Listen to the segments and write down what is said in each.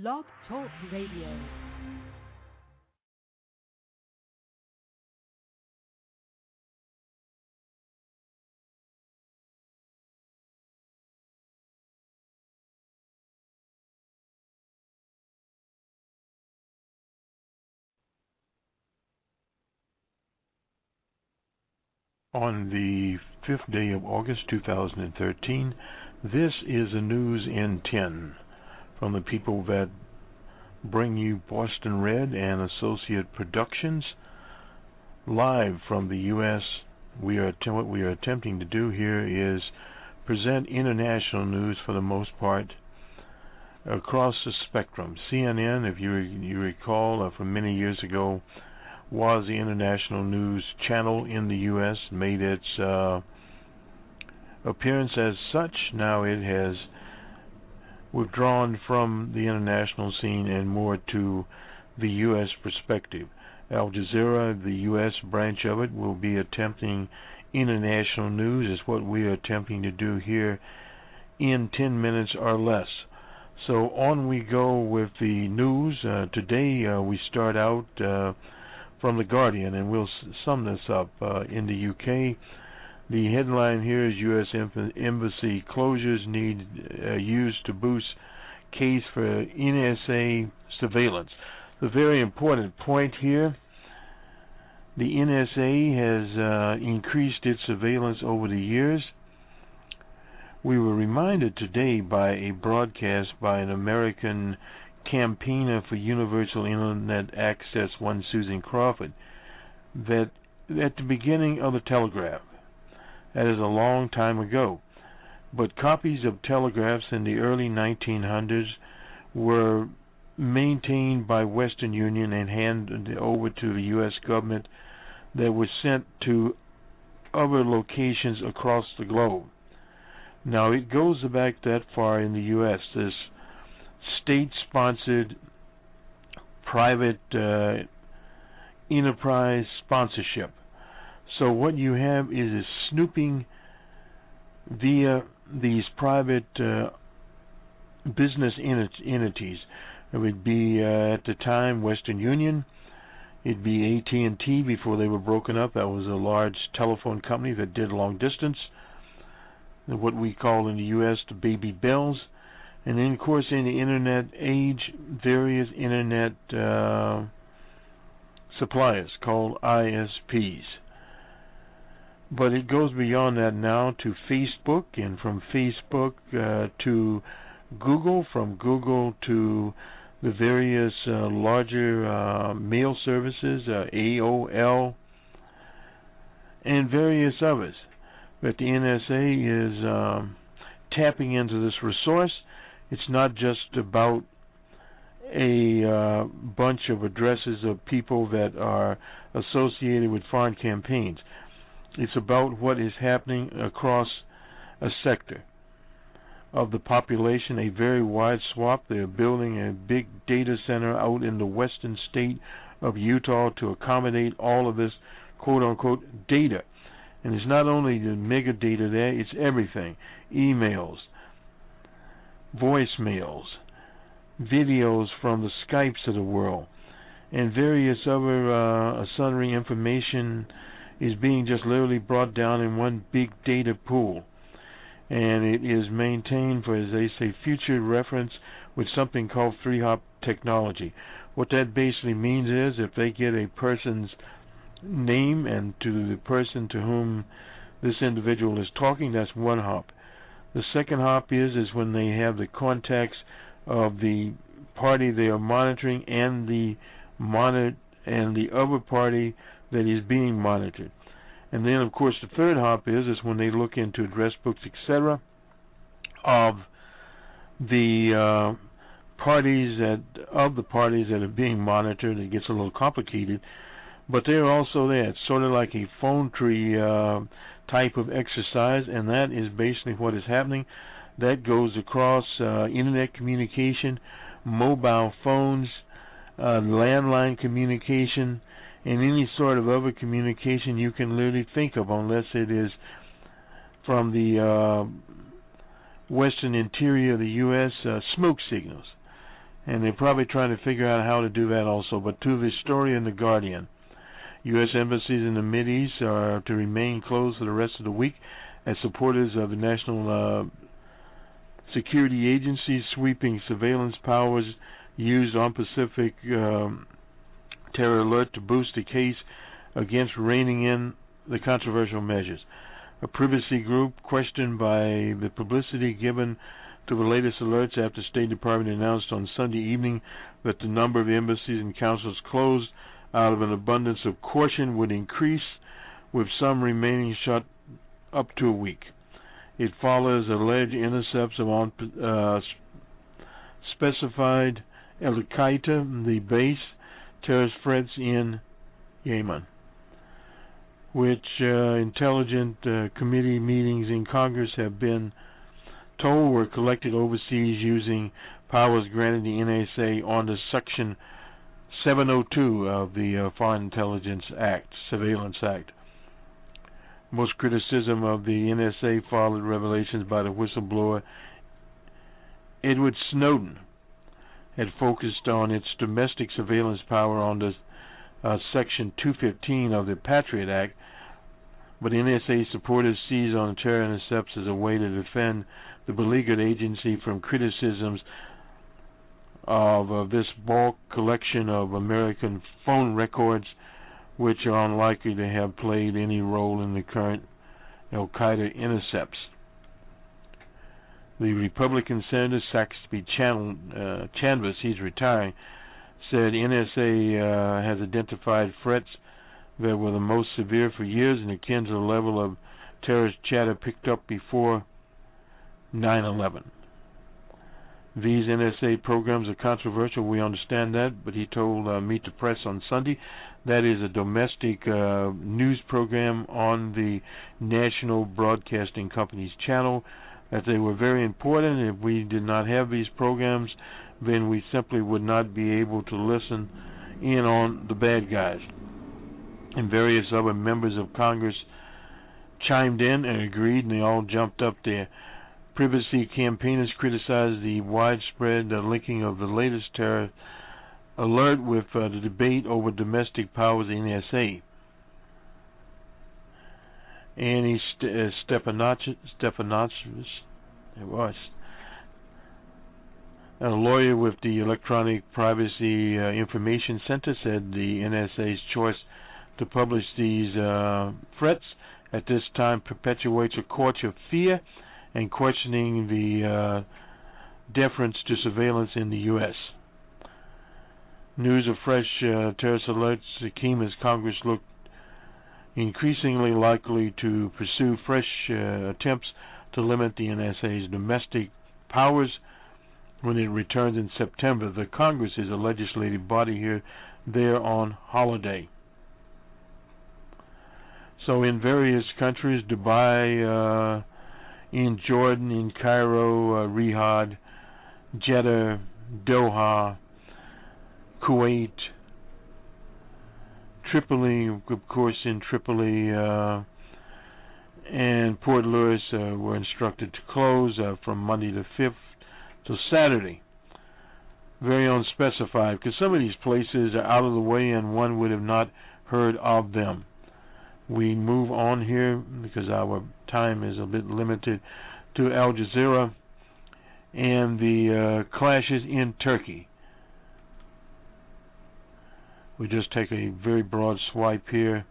Blog Talk Radio. On the 5th day of August 2013, this is the news in 10 from the people that bring you Bostonred and Associate Productions live from the U.S. What we are attempting to do here is present international news for the most part across the spectrum. CNN, if you recall, from many years ago, was the international news channel in the U.S., made its appearance as such. Now it has withdrawn from the international scene and more to the U.S. perspective. Al Jazeera, the U.S. branch of it, will be attempting international news, is what we are attempting to do here in 10 minutes or less. So on we go with the news. Today we start out from The Guardian, and we'll sum this up. In the UK, the headline here is U.S. Embassy closures need used to boost case for NSA surveillance. The very important point here, the NSA has increased its surveillance over the years. We were reminded today by a broadcast by an American campaigner for universal internet access, one Susan Crawford, that at the beginning of the telegraph, that is a long time ago, but copies of telegraphs in the early 1900s were maintained by Western Union and handed over to the U.S. government, that were sent to other locations across the globe. Now it goes back that far in the U.S., this state-sponsored private enterprise sponsorship. So what you have is a snooping via these private business entities. It would be at the time Western Union. It'd be AT&T before they were broken up. That was a large telephone company that did long distance, what we call in the U.S. the baby bells. And then, of course, in the internet age, various internet suppliers called ISPs. But it goes beyond that now to Facebook, and from Facebook to Google, from Google to the various larger mail services, AOL, and various others. But the NSA is tapping into this resource. It's not just about a bunch of addresses of people that are associated with foreign campaigns. It's about what is happening across a sector of the population, a very wide swath. They're building a big data center out in the western state of Utah to accommodate all of this quote-unquote data. And it's not only the mega data there, it's everything. Emails, voicemails, videos from the Skypes of the world, and various other sundry information is being just literally brought down in one big data pool. And it is maintained for, as they say, future reference with something called 3-hop technology. What that basically means is if they get a person's name and to the person to whom this individual is talking, that's 1 hop. The second hop is when they have the contacts of the party they are monitoring and the other party that is being monitored. And then, of course, the third hop is when they look into address books, etc., of the parties that are being monitored. It gets a little complicated, but they're also there. It's sort of like a phone tree type of exercise, and that is basically what is happening. That goes across internet communication, mobile phones, landline communication, and any sort of other communication you can literally think of, unless it is from the western interior of the U.S., smoke signals. And they're probably trying to figure out how to do that also. But to the story in The Guardian, U.S. embassies in the Mideast are to remain closed for the rest of the week as supporters of the National Security Agency's sweeping surveillance powers used on Pacific terror alert to boost the case against reining in the controversial measures. A privacy group questioned by the publicity given to the latest alerts after the State Department announced on Sunday evening that the number of embassies and consulates closed out of an abundance of caution would increase, with some remaining shut up to a week. It follows alleged intercepts of specified Al-Qaeda, the base terrorist threats in Yemen, which intelligence committee meetings in Congress have been told were collected overseas using powers granted the NSA under Section 702 of the Foreign Intelligence Act, Surveillance Act. Most criticism of the NSA followed revelations by the whistleblower Edward Snowden had focused on its domestic surveillance power under Section 215 of the Patriot Act, but NSA supporters seized on terror intercepts as a way to defend the beleaguered agency from criticisms of this bulk collection of American phone records, which are unlikely to have played any role in the current Al-Qaeda intercepts. The Republican Senator Saxby Chambliss, he's retiring, said NSA has identified threats that were the most severe for years and akin to the level of terrorist chatter picked up before 9/11. These NSA programs are controversial, we understand that, but he told Meet the Press on Sunday that is a domestic news program on the National Broadcasting Company's channel, that they were very important. If we did not have these programs, then we simply would not be able to listen in on the bad guys. And various other members of Congress chimed in and agreed, and they all jumped up there. Privacy campaigners criticized the widespread linking of the latest terror alert with the debate over domestic powers in NSA. Annie Stefanakis, a lawyer with the Electronic Privacy Information Center, said the NSA's choice to publish these threats at this time perpetuates a culture of fear and questioning the deference to surveillance in the U.S. News of fresh terrorist alerts came as Congress looked increasingly likely to pursue fresh attempts to limit the NSA's domestic powers when it returns in September. The Congress is a legislative body here. They're on holiday. So in various countries, Dubai, in Jordan, in Cairo, Riyadh, Jeddah, Doha, Kuwait, Tripoli, of course in Tripoli, and Port Louis were instructed to close from Monday the 5th till Saturday. Very unspecified, because some of these places are out of the way and one would have not heard of them. We move on here because our time is a bit limited to Al Jazeera and the clashes in Turkey. We just take a very broad swipe here.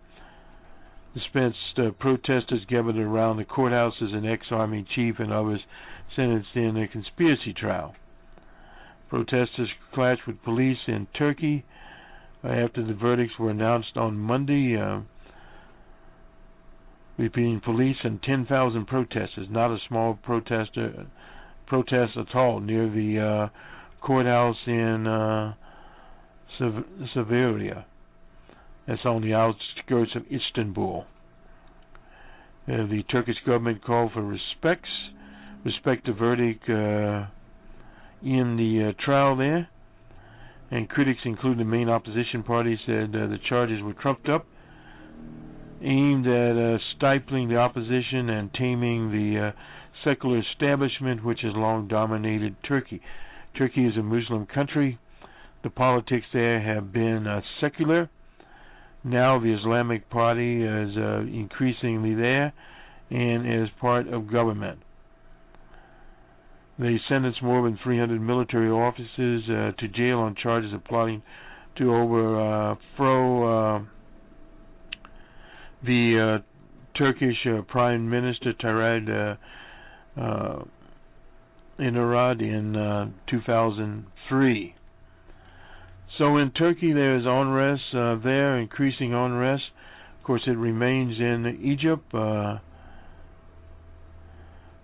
Dispensed protesters gathered around the courthouses, an ex-army chief and others sentenced in a conspiracy trial. Protesters clashed with police in Turkey after the verdicts were announced on Monday. Between police and 10,000 protesters, not a small protest at all, near the courthouse in Severia. That's on the outskirts of Istanbul. The Turkish government called for respect the verdict in the trial there, and critics, including the main opposition party, said the charges were trumped up, aimed at stifling the opposition and taming the secular establishment which has long dominated Turkey. Turkey is a Muslim country. The politics there have been secular. Now the Islamic Party is increasingly there and is part of government. They sentenced more than 300 military officers to jail on charges of plotting to overthrow the Turkish Prime Minister Tayyip Erdogan in 2003. So in Turkey there is unrest there, increasing unrest. Of course it remains in Egypt.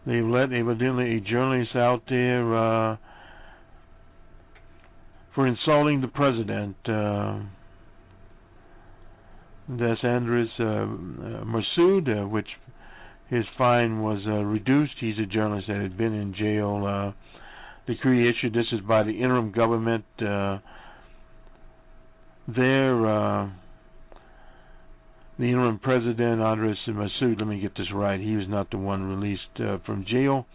They've let evidently a journalist out there for insulting the president. That's Andres Massoud, which his fine was reduced. He's a journalist that had been in jail. Decree issued. This is by the interim government there. The interim president, Andres Massoud, let me get this right, he was not the one released from jail.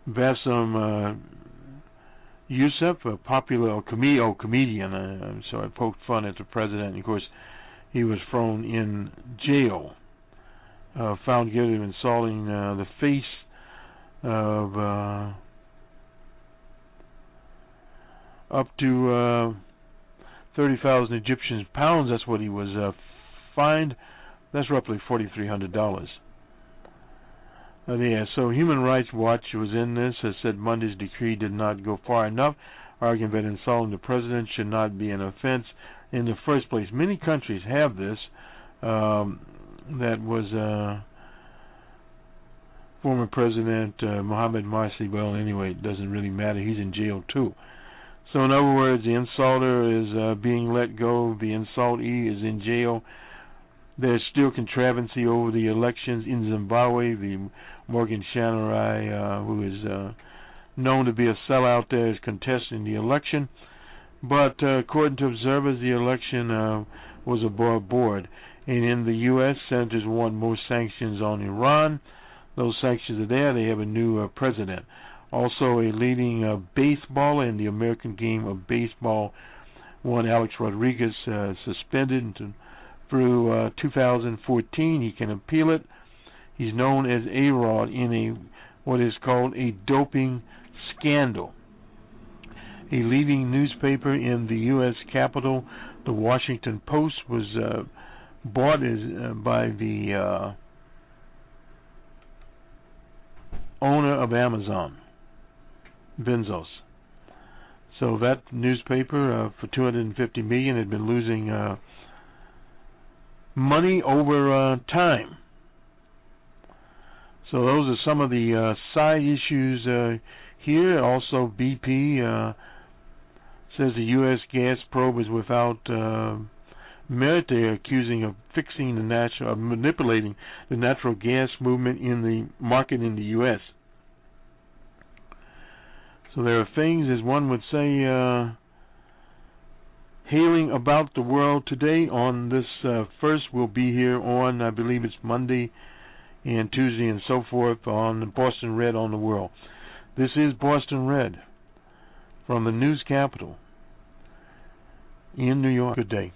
Bassem Youssef, a popular comedian, so I poked fun at the president, and of course he was thrown in jail, found guilty of insulting the face of up to 30,000 Egyptian pounds. That's what he was fined. That's roughly $4,300. Yeah, so Human Rights Watch was in this, has said Monday's decree did not go far enough, arguing that insulting the president should not be an offense in the first place. Many countries have this. That was former President Mohammed Morsi. Well, anyway, it doesn't really matter. He's in jail too. So in other words, the insulter is being let go. The insultee is in jail. There's still controversy over the elections in Zimbabwe. The Morgan Tsvangirai, who is known to be a sellout there, is contesting the election. But according to observers, the election was above board. And in the U.S., senators want more sanctions on Iran. Those sanctions are there. They have a new president. Also, a leading baseballer in the American game of baseball, one Alex Rodriguez, suspended through 2014. He can appeal it. He's known as A-Rod in what is called a doping scandal. A leading newspaper in the U.S. Capitol, the Washington Post, was bought by the owner of Amazon, Bezos. So that newspaper for $250 million had been losing money over time. So those are some of the side issues here. Also, BP says the U.S. gas probe is without merit. They're accusing of manipulating the natural gas movement in the market in the U.S. So there are things, as one would say, hailing about the world today. On this first, we'll be here on, I believe it's Monday and Tuesday and so forth, on Bostonred on the World. This is Bostonred from the news capital in New York. Good day.